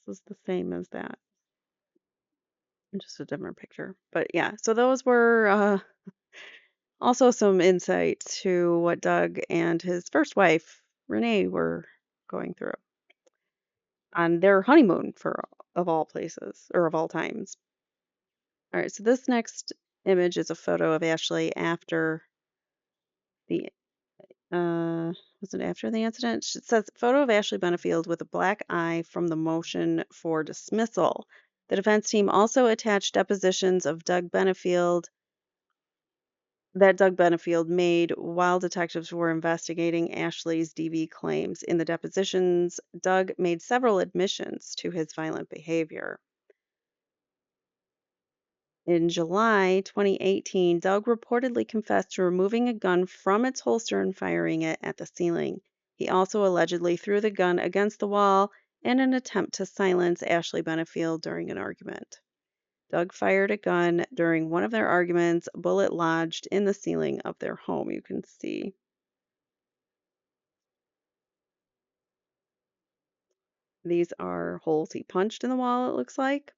this is the same as that, just a different picture. But yeah, so those were also some insight to what Doug and his first wife, Renee, were going through on their honeymoon for of all places or of all times. All right, so this next image is a photo of Ashley after the was it after the incident? It says photo of Ashley Benefield with a black eye from the motion for dismissal. The defense team also attached depositions of Doug Benefield made while detectives were investigating Ashley's DV claims. In the depositions, Doug made several admissions to his violent behavior. In July 2018, Doug reportedly confessed to removing a gun from its holster and firing it at the ceiling. He also allegedly threw the gun against the wall in an attempt to silence Ashley Benefield during an argument. Doug fired a gun during one of their arguments, a bullet lodged in the ceiling of their home. You can see these are holes he punched in the wall, it looks like.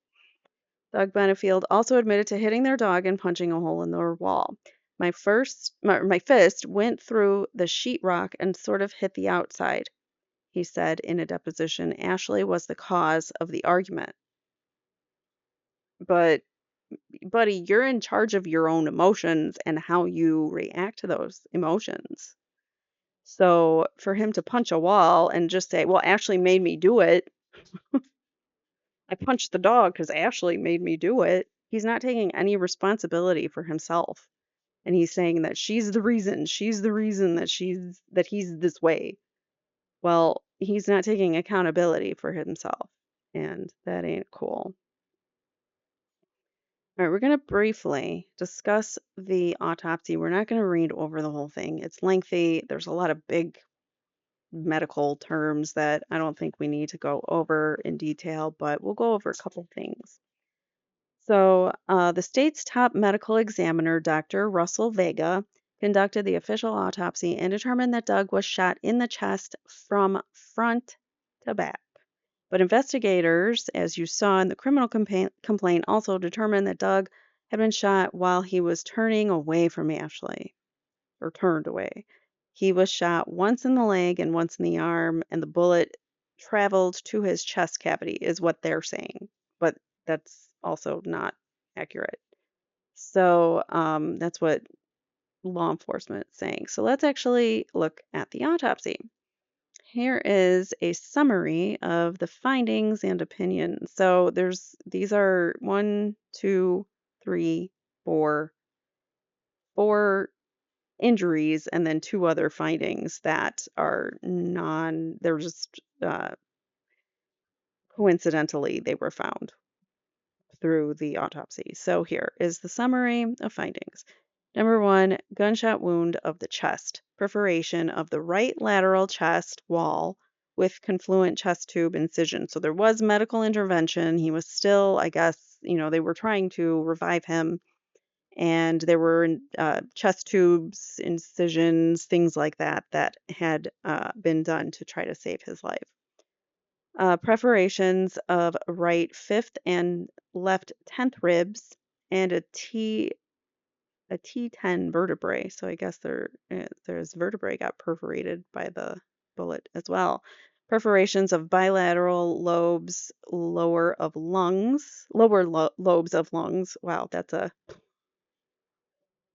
Doug Benefield also admitted to hitting their dog and punching a hole in their wall. My fist went through the sheetrock and sort of hit the outside, he said in a deposition. Ashley was the cause of the argument. But, buddy, you're in charge of your own emotions and how you react to those emotions. So for him to punch a wall and just say, well, Ashley made me do it. I punched the dog because Ashley made me do it. He's not taking any responsibility for himself. And he's saying that she's the reason that he's this way. Well, he's not taking accountability for himself, and that ain't cool. All right, we're going to briefly discuss the autopsy. We're not going to read over the whole thing. It's lengthy. There's a lot of big medical terms that I don't think we need to go over in detail, but we'll go over a couple things. So, the state's top medical examiner, Dr. Russell Vega, conducted the official autopsy and determined that Doug was shot in the chest from front to back. But investigators, as you saw in the criminal complaint, also determined that Doug had been shot while he was turning away from Ashley, or turned away. He was shot once in the leg and once in the arm, and the bullet traveled to his chest cavity, is what they're saying. But that's also not accurate. So that's what law enforcement saying. So let's actually look at the autopsy. Here is a summary of the findings and opinions. So these are one, two, three, four injuries, and then two other findings that are they're just coincidentally they were found through the autopsy. So here is the summary of findings. Number one, gunshot wound of the chest, perforation of the right lateral chest wall with confluent chest tube incision. So there was medical intervention. He was still, I guess, they were trying to revive him, and there were chest tubes, incisions, things like that that had been done to try to save his life. Perforations of right fifth and left 10th ribs and a T10 vertebrae. So I guess there's vertebrae got perforated by the bullet as well. Perforations of bilateral lobes, lower lobes of lungs. Wow, that's a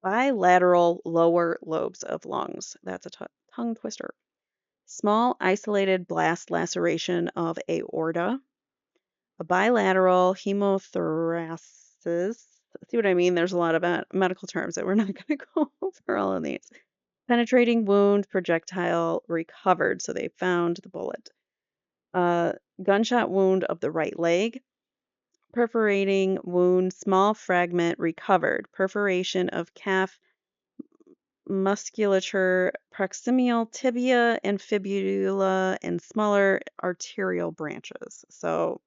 bilateral lower lobes of lungs. That's a tongue twister. Small isolated blast laceration of aorta. A bilateral hemothoraces. See what I mean? There's a lot of medical terms that we're not going to go over all of these. Penetrating wound, projectile recovered. So they found the bullet. Gunshot wound of the right leg. Perforating wound, small fragment recovered. Perforation of calf musculature, proximal tibia and fibula, and smaller arterial branches. So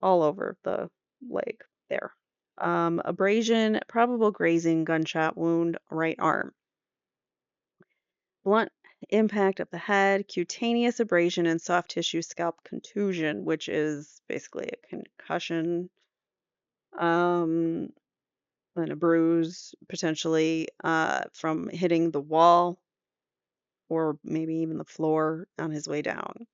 all over the leg there. Abrasion, probable grazing, gunshot wound, right arm. Blunt impact of the head, cutaneous abrasion, and soft tissue scalp contusion, which is basically a concussion, and a bruise potentially from hitting the wall or maybe even the floor on his way down.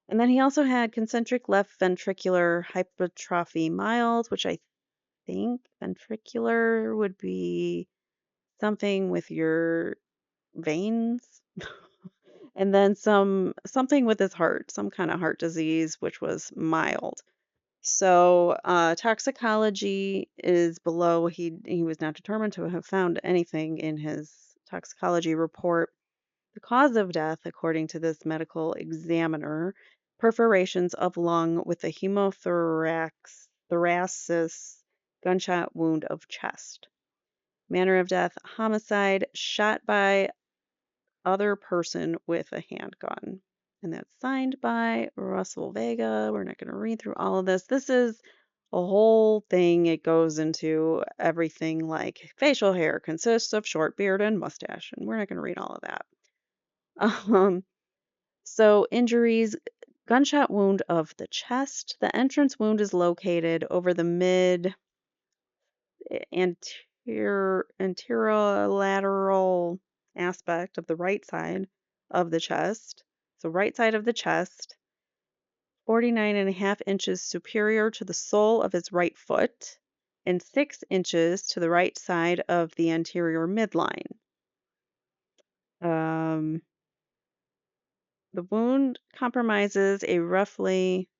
And then he also had concentric left ventricular hypertrophy mild, which I think ventricular would be something with your veins. And then something with his heart, some kind of heart disease, which was mild. So toxicology is below. He was not determined to have found anything in his toxicology report. The cause of death, according to this medical examiner, perforations of lung with a thoracis, gunshot wound of chest. Manner of death, homicide, shot by other person with a handgun. And that's signed by Russell Vega. We're not going to read through all of this. This is a whole thing. It goes into everything like facial hair consists of short beard and mustache. And we're not going to read all of that. So injuries, gunshot wound of the chest. The entrance wound is located over the mid anterolateral aspect of the right side of the chest. So right side of the chest, 49.5 inches superior to the sole of his right foot and 6 inches to the right side of the anterior midline. The wound compromises a roughly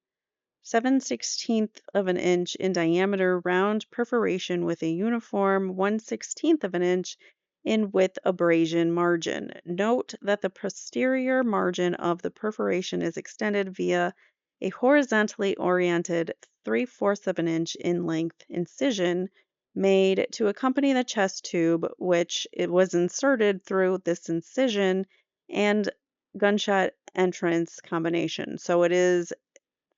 7/16 of an inch in diameter round perforation with a uniform 1/16 of an inch in width abrasion margin. Note that the posterior margin of the perforation is extended via a horizontally oriented 3/4 of an inch in length incision made to accompany the chest tube, which it was inserted through this incision and gunshot entrance combination. So it is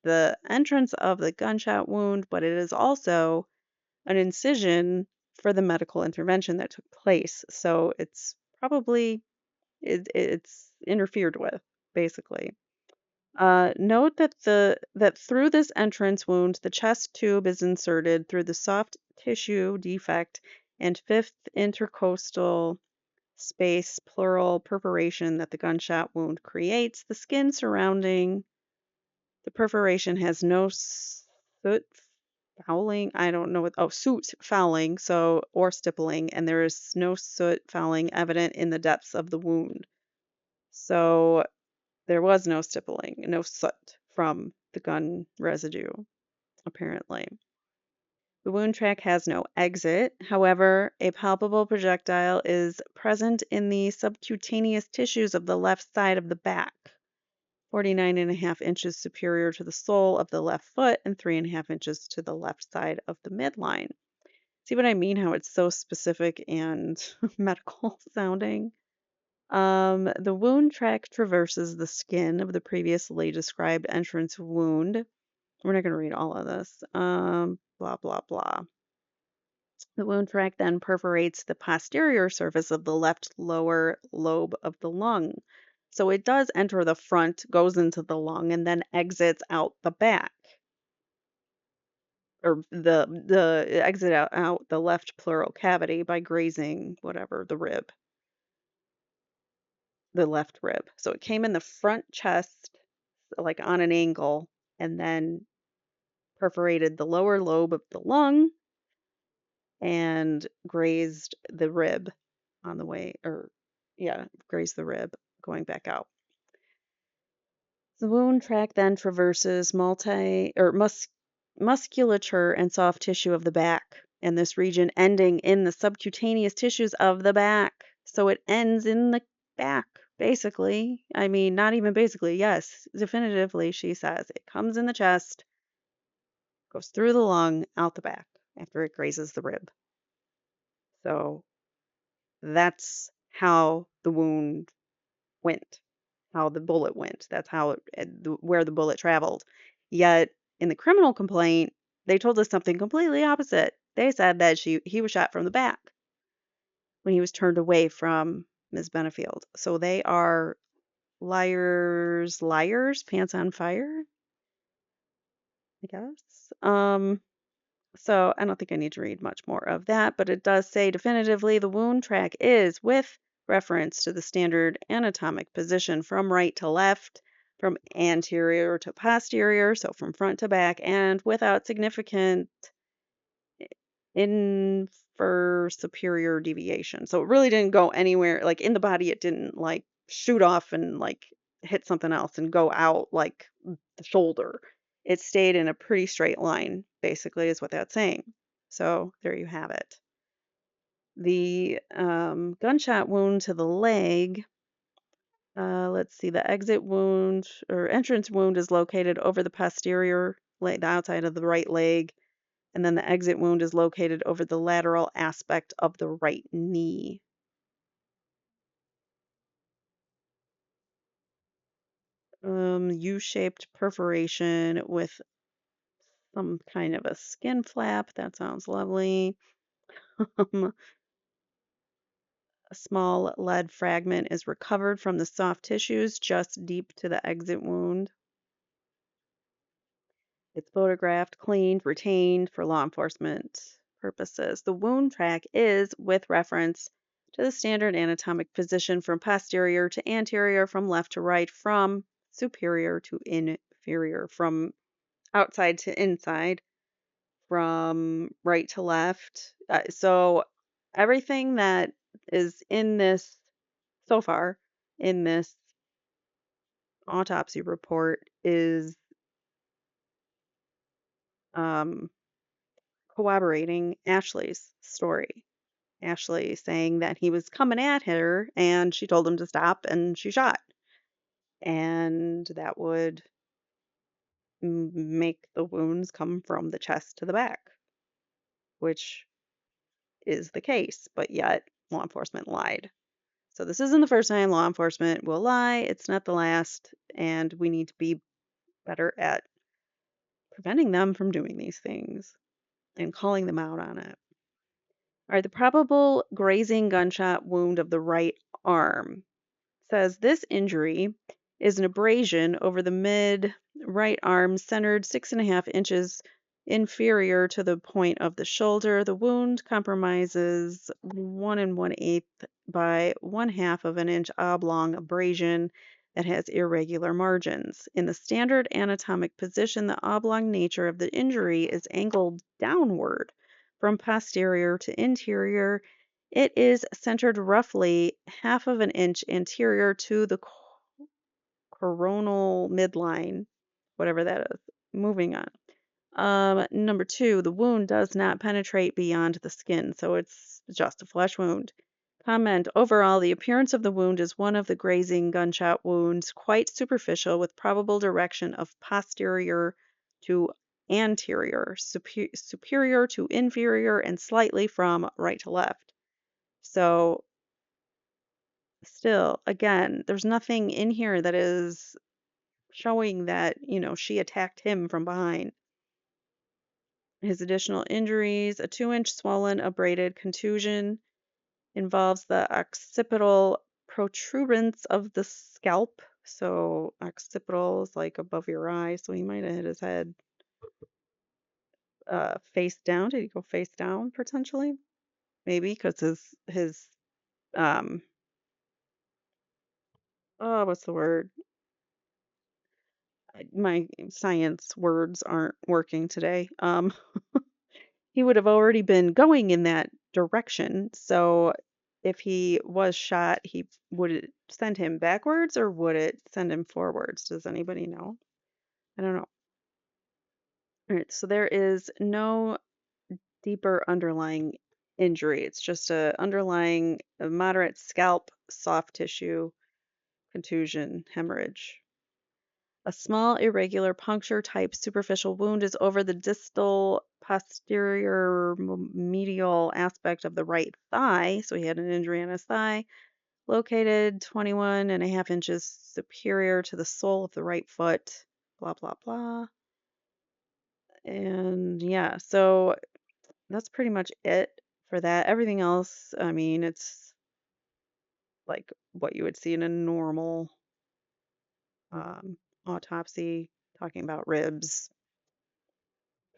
the entrance of the gunshot wound, but it is also an incision for the medical intervention that took place. So it's probably it's interfered with, basically. Note that that through this entrance wound, the chest tube is inserted through the soft tissue defect and fifth intercostal space pleural perforation that the gunshot wound creates. The skin surrounding the perforation has no soot fouling. I don't know what. Oh, soot fouling. So or stippling, and there is no soot fouling evident in the depths of the wound. So there was no stippling, no soot from the gun residue, apparently. The wound track has no exit. However, a palpable projectile is present in the subcutaneous tissues of the left side of the back, 49.5 inches superior to the sole of the left foot and 3.5 inches to the left side of the midline. See what I mean? How it's so specific and medical sounding? The wound track traverses the skin of the previously described entrance wound. We're not going to read all of this. Blah, blah, blah. The wound track then perforates the posterior surface of the left lower lobe of the lung. So it does enter the front, goes into the lung, and then exits out the back. Or the exit out the left pleural cavity by grazing whatever, the rib, the left rib. So it came in the front chest, like on an angle, and then perforated the lower lobe of the lung and grazed the rib on the way, or yeah, grazed the rib going back out. The wound track then traverses musculature and soft tissue of the back, and this region ending in the subcutaneous tissues of the back. So it ends in the back, basically. I mean, not even basically, yes, definitively, she says. It comes in the chest, goes through the lung, out the back after it grazes the rib. So that's how the wound went, how the bullet went. That's how where the bullet traveled. Yet in the criminal complaint, they told us something completely opposite. They said that he was shot from the back when he was turned away from Ms. Benefield. So they are liars, pants on fire, I guess. So I don't think I need to read much more of that, but it does say definitively the wound track is with reference to the standard anatomic position from right to left, from anterior to posterior, so from front to back, and without significant infer superior deviation. So it really didn't go anywhere, like in the body, it didn't like shoot off and like hit something else and go out like the shoulder. It stayed in a pretty straight line, basically, is what that's saying. So there you have it. The gunshot wound to the leg. Let's see, the exit wound or entrance wound is located over the posterior leg, the outside of the right leg, and then the exit wound is located over the lateral aspect of the right knee. U-shaped perforation with some kind of a skin flap. That sounds lovely. A small lead fragment is recovered from the soft tissues just deep to the exit wound. It's photographed, cleaned, retained for law enforcement purposes. The wound track is with reference to the standard anatomic position from posterior to anterior, from left to right, from superior to inferior, from outside to inside, from right to left. So everything that is in this so far in this autopsy report is um, corroborating Ashley's story. Ashley saying that he was coming at her and she told him to stop and she shot. And that would make the wounds come from the chest to the back, which is the case, but yet law enforcement lied. So this isn't the first time law enforcement will lie. It's not the last, and we need to be better at preventing them from doing these things and calling them out on it. All right, the probable grazing gunshot wound of the right arm says this injury is an abrasion over the mid right arm, centered 6.5 inches inferior to the point of the shoulder. The wound compromises 1 1/8 by 1/2 of an inch oblong abrasion that has irregular margins. In the standard anatomic position, the oblong nature of the injury is angled downward from posterior to interior. It is centered roughly half of an inch anterior to the coronal midline, whatever that is. Moving on. Number two, the wound does not penetrate beyond the skin, so it's just a flesh wound. Comment, overall, the appearance of the wound is one of the grazing gunshot wounds, quite superficial with probable direction of posterior to anterior, superior to inferior, and slightly from right to left. So, still, again, there's nothing in here that is showing that, she attacked him from behind. His additional injuries, a 2-inch swollen, abraded contusion, involves the occipital protuberance of the scalp. So occipital is like above your eye, so he might have hit his head face down. Did he go face down potentially? Maybe because his um oh, what's the word? My science words aren't working today. He would have already been going in that direction. So if he was shot, would it send him backwards or would it send him forwards? Does anybody know? I don't know. All right, so there is no deeper underlying injury. It's just a underlying moderate scalp, soft tissue, contusion, hemorrhage. A small irregular puncture type superficial wound is over the distal posterior medial aspect of the right thigh. So he had an injury on his thigh, located 21.5 inches superior to the sole of the right foot. Blah, blah, blah. And yeah, so that's pretty much it for that. Everything else, I mean, it's like what you would see in a normal um, autopsy, talking about ribs,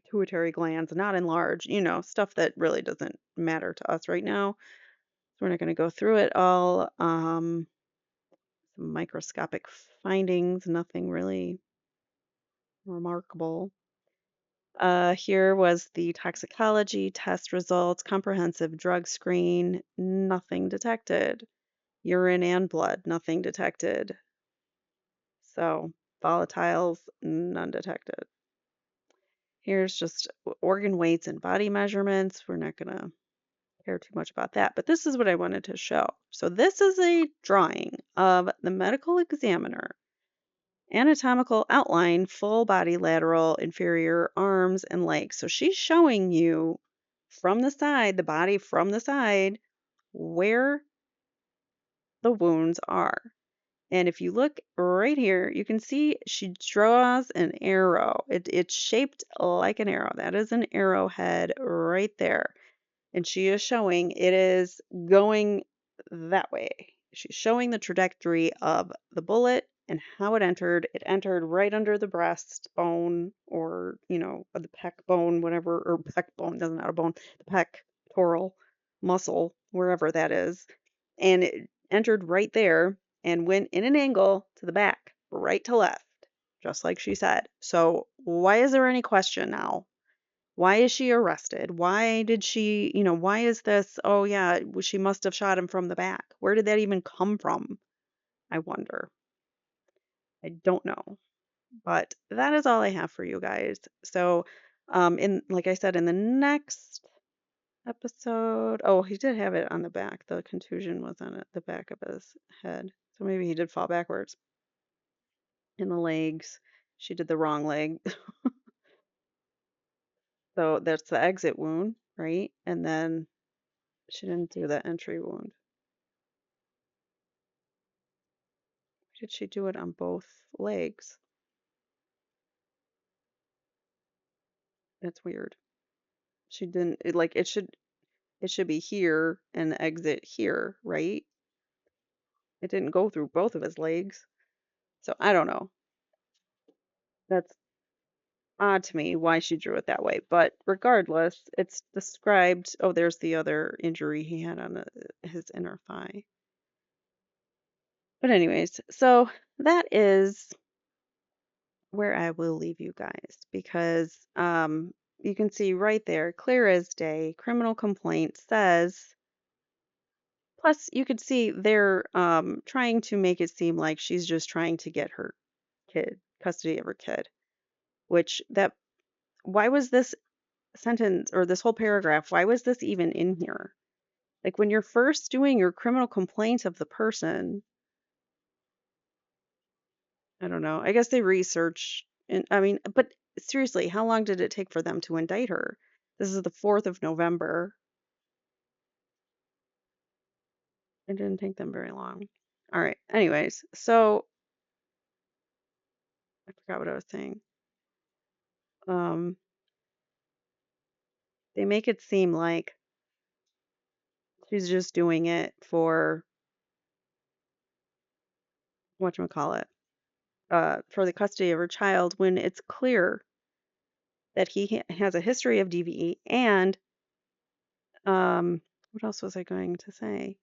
pituitary glands, not enlarged, stuff that really doesn't matter to us right now. So we're not going to go through it all. Some microscopic findings, nothing really remarkable. Here was the toxicology test results, comprehensive drug screen, nothing detected. Urine and blood, nothing detected. So, volatiles, none detected. Here's just organ weights and body measurements. We're not going to care too much about that, but this is what I wanted to show. So this is a drawing of the medical examiner. Anatomical outline, full body, lateral, inferior, arms, and legs. So she's showing you from the side, the body from the side, where the wounds are. And if you look right here, you can see she draws an arrow. It's shaped like an arrow. That is an arrowhead right there. And she is showing it is going that way. She's showing the trajectory of the bullet and how it entered. It entered right under the breastbone or, the pec bone, whatever, or pec bone, doesn't have a bone, the pectoral muscle, wherever that is. And it entered right there and went in an angle to the back, right to left, just like she said. So why is there any question now? Why is she arrested? Why did she, why is this? Oh, yeah, she must have shot him from the back. Where did that even come from? I wonder. I don't know. But that is all I have for you guys. So, like I said, in the next episode, oh, he did have it on the back. The contusion was on the back of his head. So maybe he did fall backwards. In the legs, she did the wrong leg. So that's the exit wound, right? And then she didn't do the entry wound. Did she do it on both legs? That's weird. She didn't it should be here and exit here, right? It didn't go through both of his legs. So I don't know. That's odd to me why she drew it that way. But regardless, it's described. Oh, there's the other injury he had on his inner thigh. But anyways, so that is where I will leave you guys because you can see right there, clear as day, criminal complaint says. Plus, you could see they're trying to make it seem like she's just trying to get her kid, custody of her kid, which that why was this sentence or this whole paragraph, why was this even in here? Like when you're first doing your criminal complaint of the person, I don't know. I guess they research and I mean, but seriously, how long did it take for them to indict her? This is the 4th of November. It didn't take them very long. All right. Anyways, so I forgot what I was saying. Um, they make it seem like she's just doing it for whatchamacallit, for the custody of her child when it's clear that he has a history of DVE and what else was I going to say?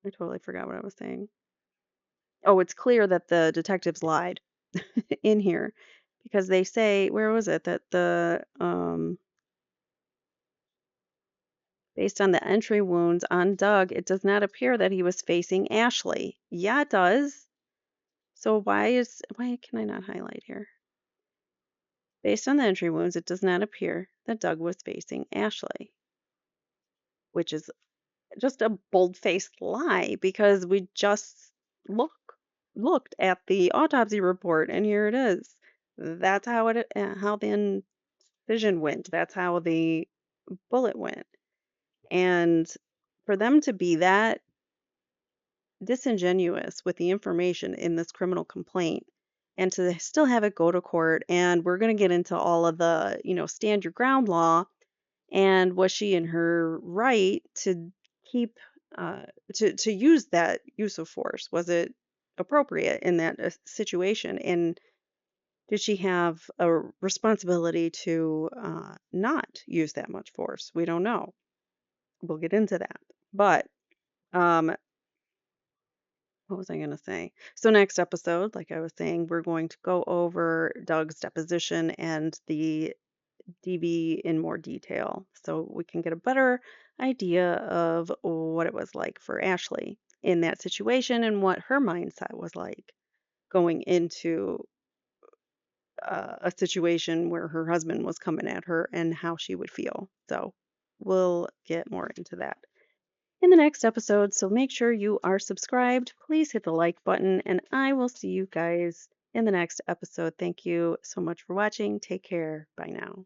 I totally forgot what I was saying. Oh, it's clear that the detectives lied in here because they say, where was it? That the based on the entry wounds on Doug, it does not appear that he was facing Ashley. Yeah, it does. So why can I not highlight here? Based on the entry wounds, it does not appear that Doug was facing Ashley, which is just a bold-faced lie because we just look looked at the autopsy report and here it is. That's how the incision went. That's how the bullet went. And for them to be that disingenuous with the information in this criminal complaint and to still have it go to court, and we're going to get into all of the, stand your ground law, and was she in her right to keep uh, to use that use of force? Was it appropriate in that situation? And did she have a responsibility to not use that much force? We don't know. We'll get into that. But um, what was I going to say? So next episode, like I was saying, we're going to go over Doug's deposition and the DV in more detail so we can get a better idea of what it was like for Ashley in that situation and what her mindset was like going into a situation where her husband was coming at her and how she would feel. So we'll get more into that in the next episode. So make sure you are subscribed. Please hit the like button, and I will see you guys in the next episode. Thank you so much for watching. Take care. Bye now.